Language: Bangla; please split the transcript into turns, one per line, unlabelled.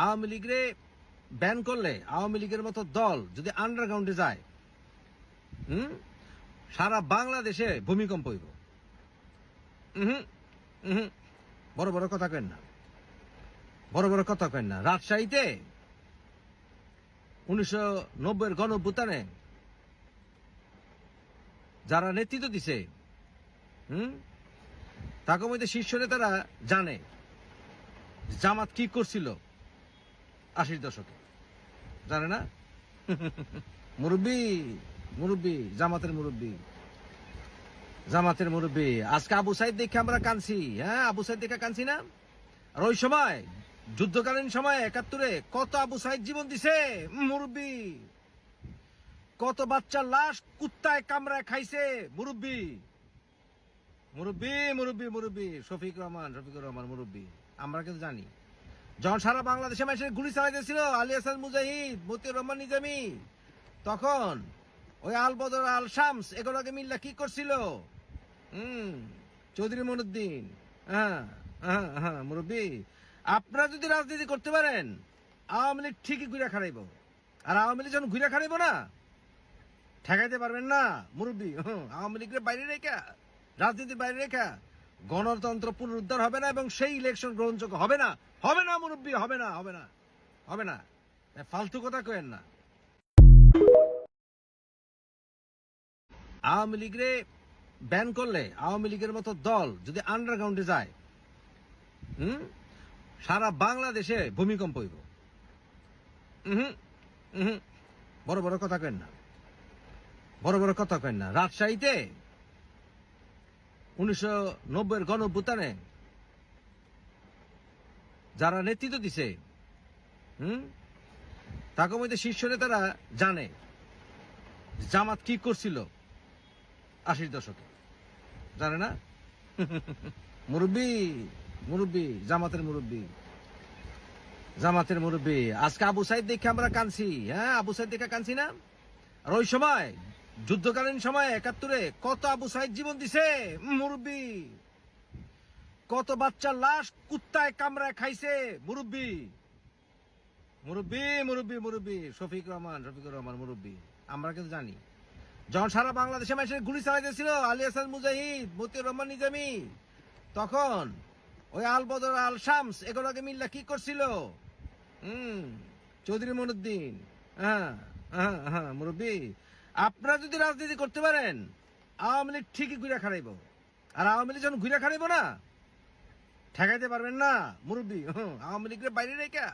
আওয়ামী লীগরে ব্যান করলে আওয়ামী লীগের মতো দল যদি আন্ডারগ্রাউন্ডে যায়, সারা বাংলাদেশে ভূমিকম্প হইব। বড় বড় কথা কেন না, বড় বড় কথা কেন না। রাজশাহীতে 1990-এর গণঅভ্যুত্থানে যারা নেতৃত্ব দিছে, তাকে মধ্যে শীর্ষ নেতারা জানে জামাত কি করছিল 80-র দশকে, জানে না? মুরব্বী মুরব্বী জামাতের মুরব্বী, জামাতের মুরব্বী। আজকে আবু সাইদ দেখে আমরা কানছি। হ্যাঁ, আবু সাইদ দেখে কানছি না? আর ওই সময় যুদ্ধকালীন সময় 71-এ কত আবু সাইদ জীবন দিছে মুরব্বী, কত বাচ্চার লাশ কুত্তায় কামড়ায় খাইছে মুরব্বী, মুরব্বী মুরব্বী মুরব্বী। শফিকুর রহমান মুরব্বী। আমরা কিন্তু জানি যখন সারা বাংলাদেশে মানুষের গুলি চালাইতেছিল আলী হাসান মুজাহিদ, মতিউর রহমান নিজামী, তখন ওই আল বদর আল শামস এগুলোকে মিল্লা কি করছিল? চৌধুরী মনুদ্দিন। হ্যাঁ মুরব্বী, আপনারা যদি রাজনীতি করতে পারেন আওয়ামী লীগ ঠিকই ঘুরে খাড়াইব। আর আওয়ামী লীগ যখন ঘুরে খাড়াইব না, ঠেকাইতে পারবেন না মুরব্বী। আওয়ামী লীগের বাইরে রেখা, রাজনীতির বাইরে রেখা গণতন্ত্র পুনরুদ্ধার হবে না এবং সেই ইলেকশন গ্রহণযোগ্য হবে না। হবে না মুরব্বী, হবে না, হবে না, হবে না। ফালতু কথা কেন না। আওয়ামী লীগরে ব্যান করলে আওয়ামী লীগের মতো দল যদি আন্ডারগ্রাউন্ডে যায়, সারা বাংলাদেশে ভূমিকম্প হইব। বড় বড় কথা কেন না, বড় বড় কথা কেন না। রাজশাহীতে 1990-এর গণঅভ্যুত্থানে যারা নেতৃত্ব দিছে, তাকে মধ্যে শীর্ষ নেতারা জানে জামাত কি করছিল 80-র দশকে, জানে না? মুরব্বী মুরব্বী জামাতের মুরব্বী, জামাতের মুরব্বী। আজকে আবু সাইদ দেখে আমরা কানছি। হ্যাঁ, আবু সাইদ দেখে কানছি না? আর ওই সময় যুদ্ধকালীন সময় 71-এ কত আবু সাইদ জীবন দিছে মুরব্বী, কত বাচ্চার লাশ কুত্তায় কামড়ায় খাইছে মুরব্বী, মুরব্বী মুরব্বী মুরব্বী। শফিকুর রহমান মুরব্বী। আমরা কিন্তু জানি যখন সারা বাংলাদেশে মানুষের গুলি চালাইতেছিল আলী হাসান মুজাহিদ, মতিউর রহমান নিজামী, তখন ওই আল বদর আল শামস এগুলোকে মিল্লা কি করছিল? চৌধুরী মনুদ্দিন। হ্যাঁ মুরব্বী, আপনারা যদি রাজনীতি করতে পারেন আওয়ামী লীগ ঠিকই ঘুরে খাড়াইব। আর আওয়ামী লীগ যখন ঘুরে খাড়াইব না, ঠেকাইতে পারবেন না মুরব্বী। আওয়ামী লীগের বাইরে রেখা